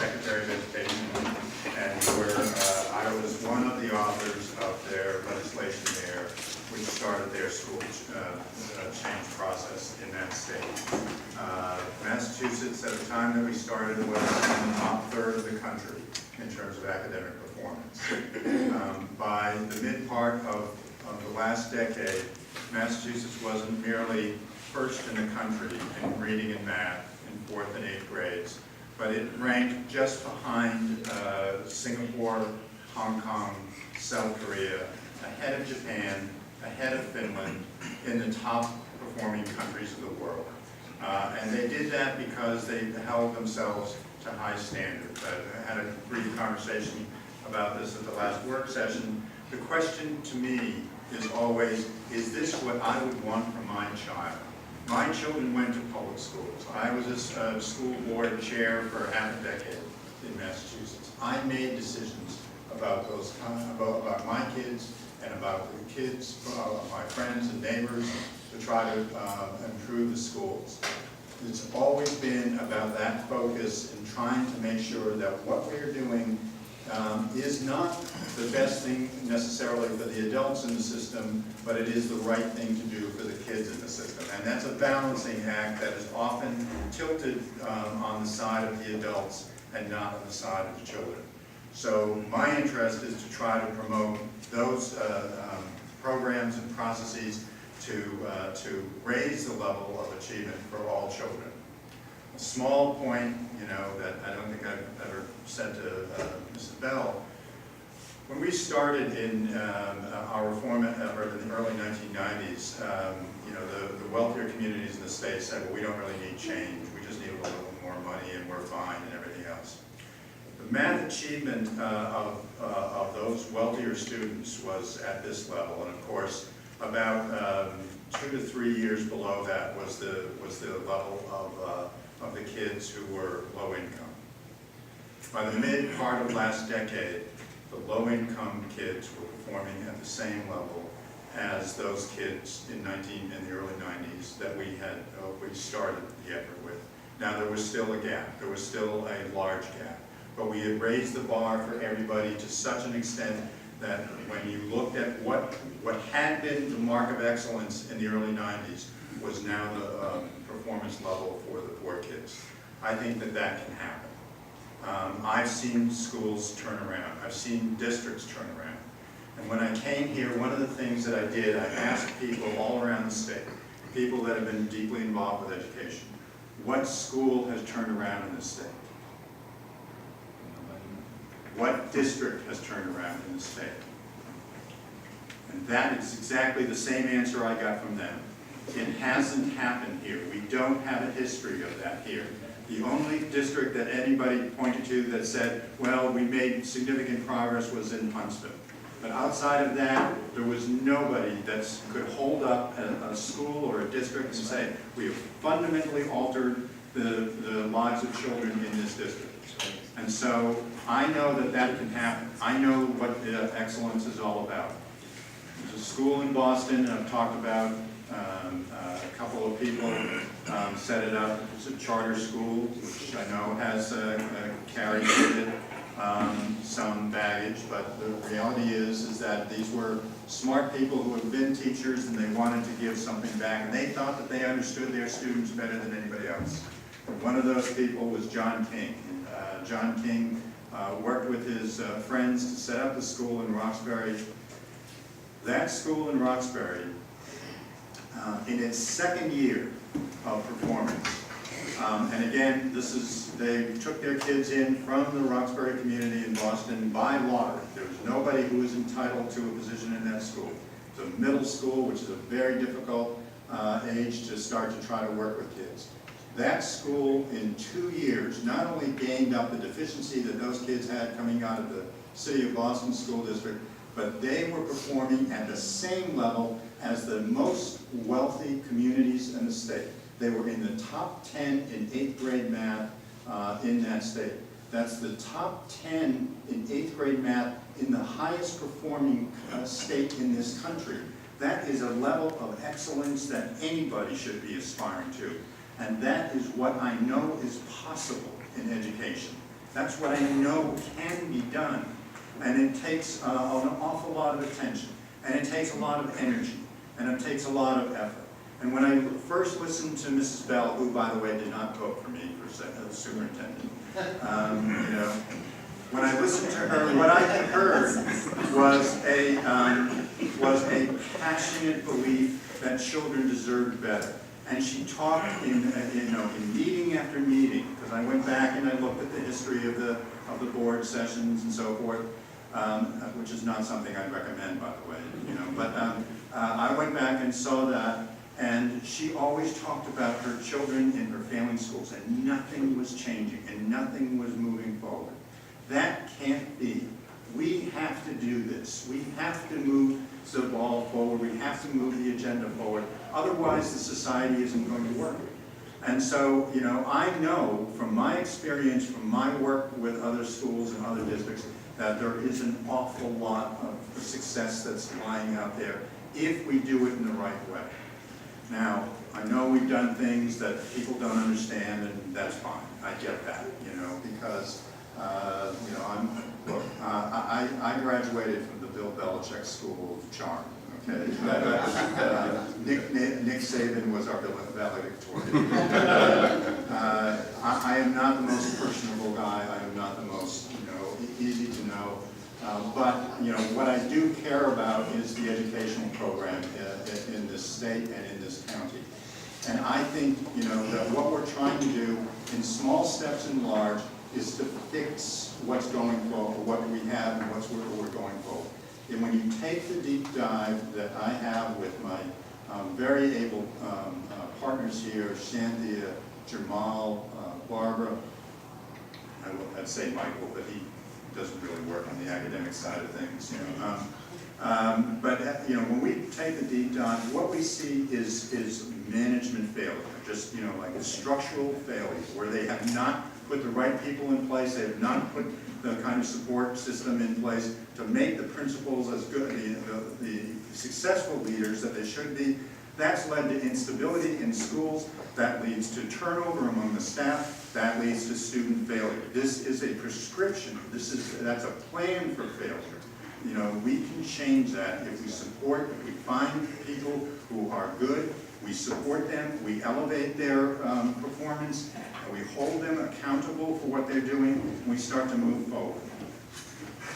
Secretary of Education, and I was one of the authors of their legislation there, which started their school change process in that state. Massachusetts, at the time that we started, was in the top third of the country in terms of academic performance. By the mid part of the last decade, Massachusetts wasn't merely first in the country in reading and math in 4th and 8th grades, but it ranked just behind Singapore, Hong Kong, South Korea, ahead of Japan, ahead of Finland, in the top performing countries of the world. And they did that because they held themselves to high standards. I had a brief conversation about this at the last work session. The question to me is always, is this what I would want for my child? My children went to public schools. I was a school board chair for half a decade in Massachusetts. I made decisions about about my kids and about the kids of my friends and neighbors to try to improve the schools. It's always been about that focus in trying to make sure that what we're doing is not the best thing necessarily for the adults in the system, but it is the right thing to do for the kids in the system. And that's a balancing act that is often tilted on the side of the adults and not on the side of the children. So my interest is to try to promote those programs and processes to raise the level of achievement for all children. A small point, that I don't think I've ever said to Mrs. Bell. When we started in our reform effort in the early 1990s, the wealthier communities in the state said, well, we don't really need change. We just need a little more money and we're fine and everything else. The math achievement of those wealthier students was at this level, and of course, about 2 to 3 years below that was the level of the kids who were low income. By the mid part of last decade, the low income kids were performing at the same level as those kids in the early 90s that we started the effort with. Now there was still a gap, there was still a large gap, but we had raised the bar for everybody to such an extent that when you looked at what had been the mark of excellence in the early 90s was now the performance level for the poor kids. I think that can happen. I've seen schools turn around. I've seen districts turn around. And when I came here, one of the things that I did, I asked people all around the state, people that have been deeply involved with education, what school has turned around in this state? What district has turned around in the state? And that is exactly the same answer I got from them. It hasn't happened here. We don't have a history of that here. The only district that anybody pointed to that said, well, we made significant progress was in Huntsville. But outside of that, there was nobody that could hold up a school or a district and say, we have fundamentally altered the lives of children in this district. And so I know that can happen. I know what excellence is all about. There's a school in Boston, I've talked about, a couple of people set it up. It's a charter school, which I know has carried with it some baggage, but the reality is that these were smart people who had been teachers and they wanted to give something back, and they thought that they understood their students better than anybody else. One of those people was John King. John King worked with his friends to set up the school in Roxbury. That school in Roxbury, in its second year of performance, and again, they took their kids in from the Roxbury community in Boston by lottery. There was nobody who was entitled to a position in that school. It's a middle school, which is a very difficult age to start to try to work with kids. That school in 2 years not only gained up the deficiency that those kids had coming out of the City of Boston School District, but they were performing at the same level as the most wealthy communities in the state. They were in the top 10 in 8th grade math in that state. That's the top 10 in 8th grade math in the highest performing state in this country. That is a level of excellence that anybody should be aspiring to. And that is what I know is possible in education. That's what I know can be done. And it takes an awful lot of attention, and it takes a lot of energy, and it takes a lot of effort. And when I first listened to Mrs. Bell, who, by the way, did not vote for me for superintendent, you know, when I listened to her, what I heard was a passionate belief that children deserved better. And she talked in meeting after meeting, because I went back and I looked at the history of the board sessions and so forth, which is not something I'd recommend, by the way, you know. But I went back and saw that, and she always talked about her children in her failing schools, and nothing was changing, and nothing was moving forward. That can't be. We have to do this. We have to move the ball forward. We have to move the agenda forward. Otherwise, the society isn't going to work. And so, you know, I know from my experience, from my work with other schools and other districts, that there is an awful lot of success that's lying out there if we do it in the right way. Now, I know we've done things that people don't understand, and that's fine. I get that, you know, because, you know, I graduated from the Bill Belichick School of Charm, okay? Nick Saban was our valedictorian. I am not the most personable guy. I am not the most, you know, easy to know. But, you know, what I do care about is the educational program in this state and in this county. And I think, you know, that what we're trying to do in small steps and large is to fix what's going forward, what we have and where we're going forward. And when you take the deep dive that I have with my very able partners here, Shantia, Jamal, Barbara, I'd say Michael, but he doesn't really work on the academic side of things, you know. But you know, when we take the deep dive, what we see is management failure, just, you know, like a structural failure where they have not put the right people in place, they have not put the kind of support system in place to make the principals as good, the successful leaders that they should be. That's led to instability in schools, that leads to turnover among the staff, that leads to student failure. This is a prescription, that's a plan for failure. You know, we can change that if we support, if we find people who are good, we support them, we elevate their performance, and we hold them accountable for what they're doing, and we start to move forward.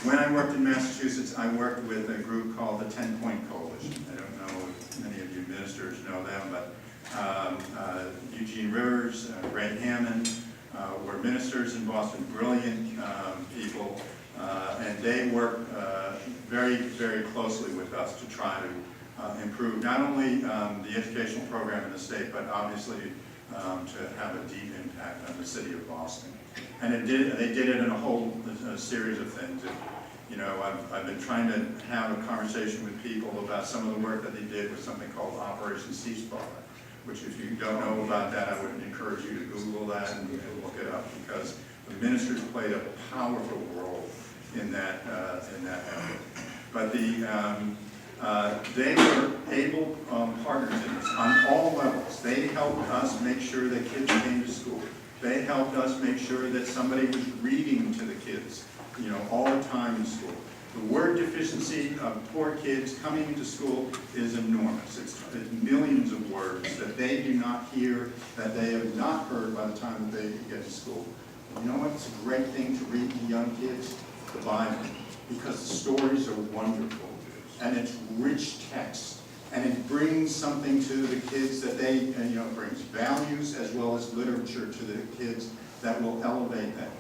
When I worked in Massachusetts, I worked with a group called the 10-Point Coalition. I don't know if many of you ministers know them, but Eugene Rivers, Ray Hammond were ministers in Boston, brilliant people, and they work very, very closely with us to try to improve not only the educational program in the state, but obviously to have a deep impact on the city of Boston. And they did it in a whole series of things. You know, I've been trying to have a conversation with people about some of the work that they did with something called Operation Ceasefire, which, if you don't know about that, I would encourage you to Google that and look it up, because the ministers played a powerful role in that effort. But they were able partners in this on all levels. They helped us make sure that kids came to school. They helped us make sure that somebody was reading to the kids, you know, all the time in school. The word deficiency of poor kids coming into school is enormous. It's millions of words that they do not hear, that they have not heard by the time that they get to school. You know what's a great thing to read to young kids? The Bible, because the stories are wonderful, and it's rich text, and it brings something to the kids that they, you know, brings values as well as literature to the kids that will elevate them.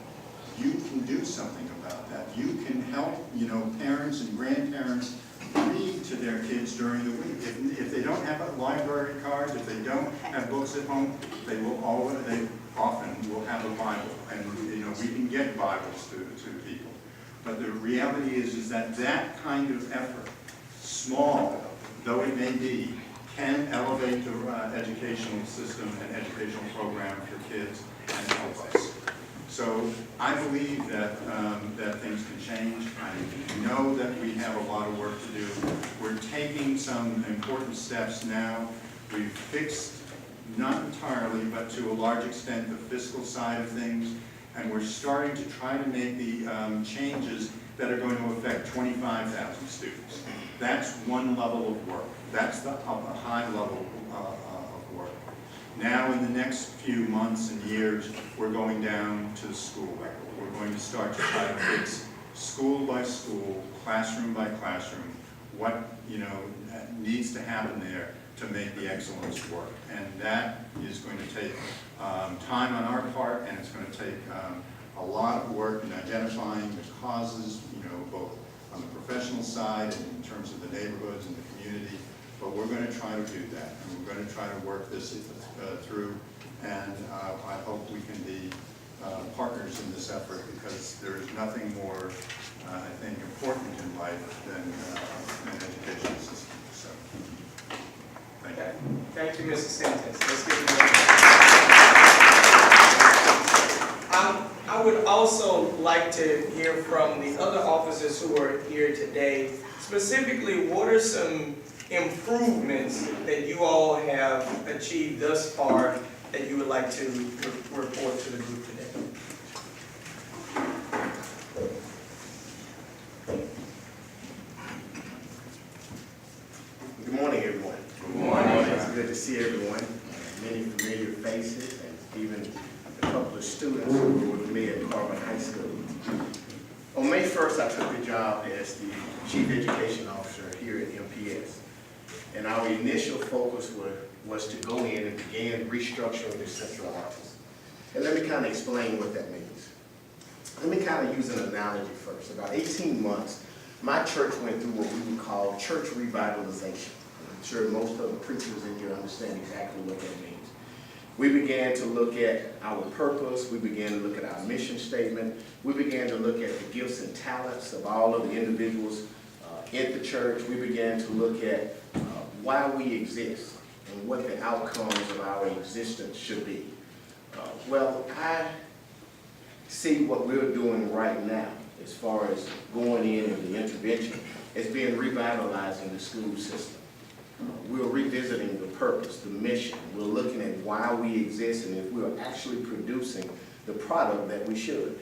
You can do something about that. You can help, you know, parents and grandparents read to their kids during the week. If they don't have a library card, if they don't have books at home, they often will have a Bible, and, you know, we can get Bibles to people. But the reality is that that kind of effort, small though it may be, can elevate the educational system and educational program for kids and help us. So I believe that that things can change. I know that we have a lot of work to do. We're taking some important steps now. We've fixed, not entirely, but to a large extent, the fiscal side of things. and we're starting to try to make the changes that are going to affect 25,000 students. That's one level of work. That's a high level of work. Now in the next few months and years, we're going down to the school level. We're going to start to try to fix school by school, classroom by classroom, what needs to happen there to make the excellence work. And that is going to take time on our part, and it's going to take a lot of work in identifying the causes, both on the professional side and in terms of the neighborhoods and the community. But we're going to try to do that, and we're going to try to work this through. And I hope we can be partners in this effort, because there is nothing more, I think, important in life than an education system. So, thank you. Thank you, Mr. Sentance. Let's give him I would also like to hear from the other officers who are here today. Specifically, what are some improvements that you all have achieved thus far that you would like to report to the group today? Good morning, everyone. Good morning. It's good to see everyone. Many familiar faces, and even a couple of students who were with me at Harvard High School. On May 1st, I took the job as the Chief Education Officer here at MPS. And our initial focus was to go in and begin restructuring the central office. And let me kind of explain what that means. Let me kind of use an analogy first. About 18 months, my church went through what we would call church revitalization. I'm sure most of the preachers in here understand exactly what that means. We began to look at our purpose. We began to look at our mission statement. We began to look at the gifts and talents of all of the individuals in the church. We began to look at why we exist and what the outcomes of our existence should be. Well, I see what we're doing right now as far as going in and the intervention as being revitalizing the school system. We're revisiting the purpose, the mission. We're looking at why we exist and if we're actually producing the product that we should.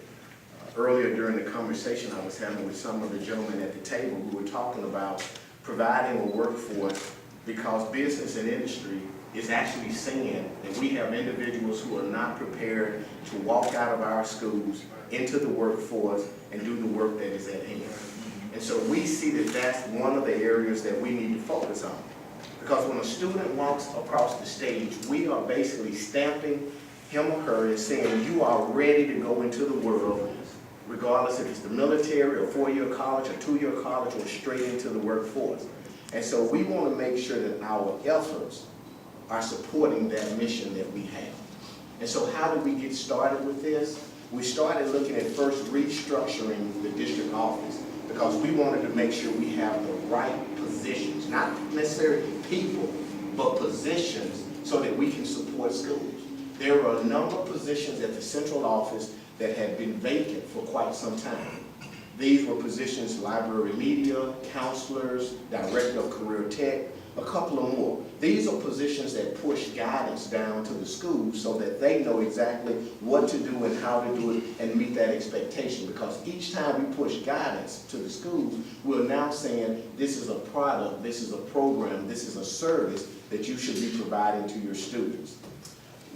Earlier during the conversation I was having with some of the gentlemen at the table, we were talking about providing a workforce because business and industry is actually seeing that we have individuals who are not prepared to walk out of our schools into the workforce and do the work that is at hand. And so we see that that's one of the areas that we need to focus on. Because when a student walks across the stage, we are basically stamping him or her and saying, you are ready to go into the world, regardless if it's the military or four-year college or two-year college or straight into the workforce. And so we want to make sure that our efforts are supporting that mission that we have. And so how did we get started with this? We started looking at first restructuring the district office because we wanted to make sure we have the right positions, not necessarily people, but positions so that we can support schools. There are a number of positions at the central office that had been vacant for quite some time. These were positions, library media, counselors, director of career tech, a couple of more. These are positions that push guidance down to the schools so that they know exactly what to do and how to do it and meet that expectation. Because each time we push guidance to the schools, we're now saying this is a product, this is a program, this is a service that you should be providing to your students.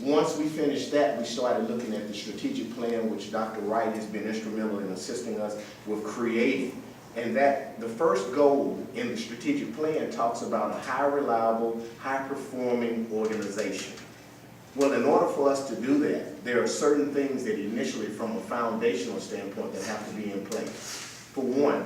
Once we finished that, we started looking at the strategic plan, which Dr. Wright has been instrumental in assisting us with creating. And that the first goal in the strategic plan talks about a high reliable, high performing organization. Well, in order for us to do that, there are certain things that initially from a foundational standpoint that have to be in place. For one,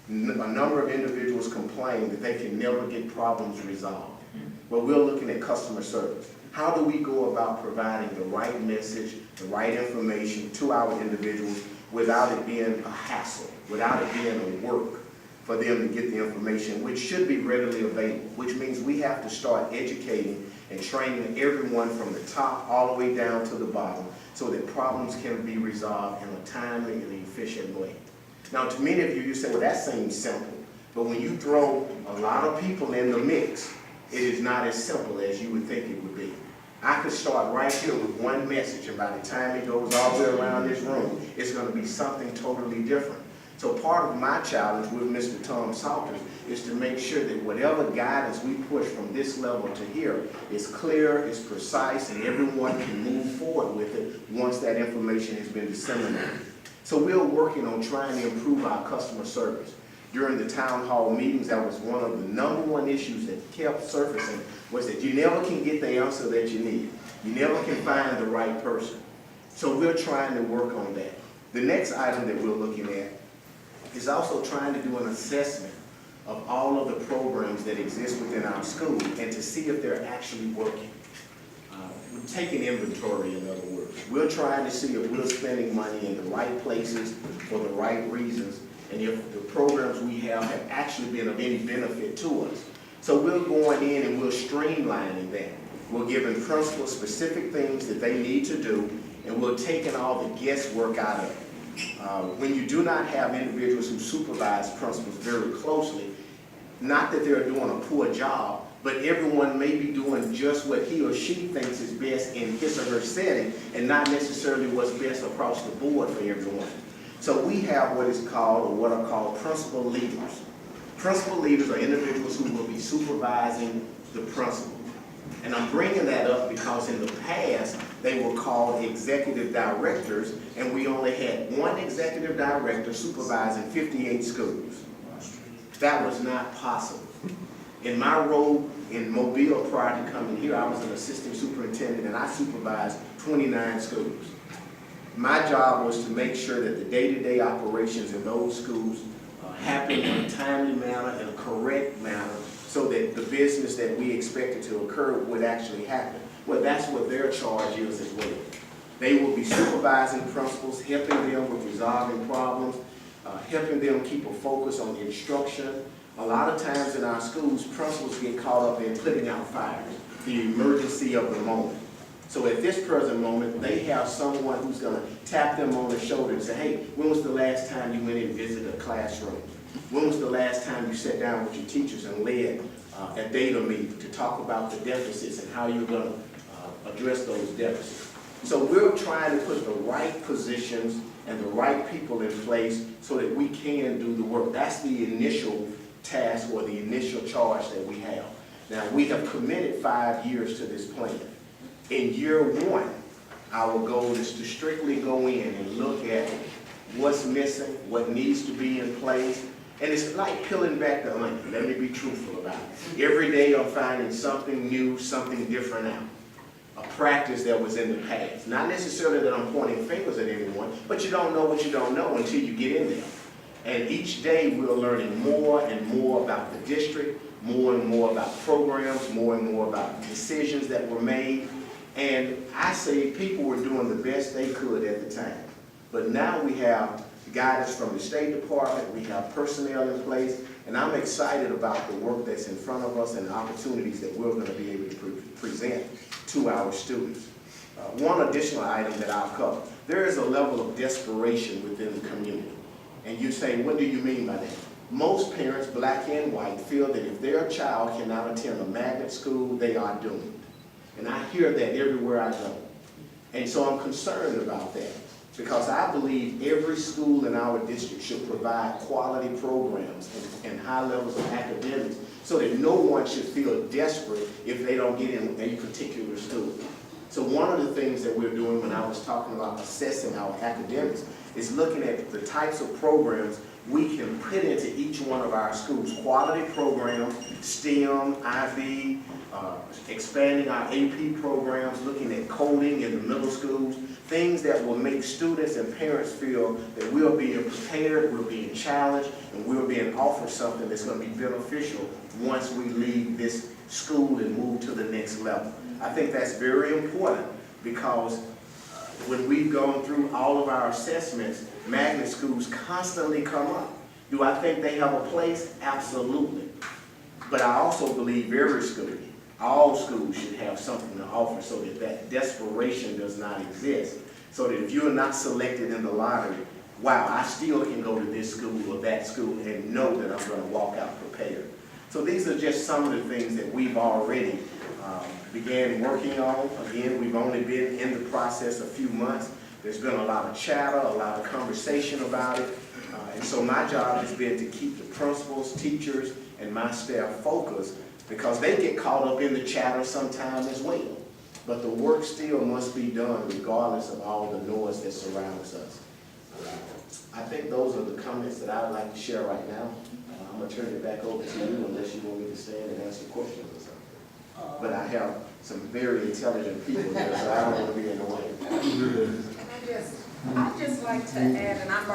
a number of individuals complain that they can never get problems resolved. Well, we're looking at customer service. How do we go about providing the right message, the right information to our individuals without it being a hassle, without it being a work for them to get the information, which should be readily available, which means we have to start educating and training everyone from the top all the way down to the bottom so that problems can be resolved in a timely and efficient way. Now, to many of you, you say, well, that seems simple. But when you throw a lot of people in the mix, it is not as simple as you would think it would be. I could start right here with one message, and by the time it goes all the way around this room, it's going to be something totally different. So part of my challenge with Mr. Tom Salters is to make sure that whatever guidance we push from this level to here is clear, is precise, and everyone can move forward with it once that information has been disseminated. So we're working on trying to improve our customer service. During the town hall meetings, that was one of the #1 issues that kept surfacing, was that you never can get the answer that you need. You never can find the right person. So we're trying to work on that. The next item that we're looking at is also trying to do an assessment of all of the programs that exist within our school and to see if they're actually working. We're taking inventory, in other words. We're trying to see if we're spending money in the right places for the right reasons, and if the programs we have actually been of any benefit to us. So we're going in and we're streamlining that. We're giving principals specific things that they need to do, and we're taking all the guesswork out of it. When you do not have individuals who supervise principals very closely, not that they're doing a poor job, but everyone may be doing just what he or she thinks is best in his or her setting, and not necessarily what's best across the board for everyone. So we have what is called, or what are called, principal leaders. Principal leaders are individuals who will be supervising the principal. And I'm bringing that up because in the past, they were called executive directors, and we only had one executive director supervising 58 schools. That was not possible. In my role in Mobile prior to coming here, I was an assistant superintendent, and I supervised 29 schools. My job was to make sure that the day-to-day operations in those schools happened in a timely manner, in a correct manner, so that the business that we expected to occur would actually happen. Well, that's what their charge is as well. They will be supervising principals, helping them with resolving problems, helping them keep a focus on instruction. A lot of times in our schools, principals get caught up in putting out fires, the emergency of the moment. So at this present moment, they have someone who's going to tap them on the shoulder and say, hey, when was the last time you went in and visited a classroom? When was the last time you sat down with your teachers and led a data meeting to talk about the deficits and how you're going to address those deficits? So we're trying to put the right positions and the right people in place so that we can do the work. That's the initial task or the initial charge that we have. Now, we have committed 5 years to this plan. In year 1, our goal is to strictly go in and look at what's missing, what needs to be in place. And it's like peeling back the onion. Let me be truthful about it. Every day I'm finding something new, something different out. A practice that was in the past. Not necessarily that I'm pointing fingers at anyone, but you don't know what you don't know until you get in there. And each day we're learning more and more about the district, more and more about programs, more and more about decisions that were made. And I say people were doing the best they could at the time. But now we have guidance from the State Department, we have personnel in place, and I'm excited about the work that's in front of us and the opportunities that we're going to be able to present to our students. One additional item that I'll cover. There is a level of desperation within the community. And you say, what do you mean by that? Most parents, black and white, feel that if their child cannot attend a magnet school, they are doomed. And I hear that everywhere I go. And so I'm concerned about that because I believe every school in our district should provide quality programs and high levels of academics so that no one should feel desperate if they don't get in a particular school. So one of the things that we're doing when I was talking about assessing our academics is looking at the types of programs we can put into each one of our schools. Quality programs, STEM, IB, expanding our AP programs, looking at coding in the middle schools, things that will make students and parents feel that we're being prepared, we're being challenged, and we're being offered something that's going to be beneficial once we leave this school and move to the next level. I think that's very important because when we've gone through all of our assessments, magnet schools constantly come up. Do I think they have a place? Absolutely. But I also believe every school, all schools should have something to offer so that that desperation does not exist. So that if you're not selected in the lottery, wow, I still can go to this school or that school and know that I'm going to walk out prepared. So these are just some of the things that we've already began working on. Again, we've only been in the process a few months. There's been a lot of chatter, a lot of conversation about it. And so my job has been to keep the principals, teachers, and my staff focused because they get caught up in the chatter sometime as well. But the work still must be done regardless of all the noise that surrounds us. I think those are the comments that I would like to share right now. I'm going to turn it back over to you unless you want me to stand and answer questions or something. But I have some very intelligent people here, so I don't want to be in the way. I'd just like to add, and I'm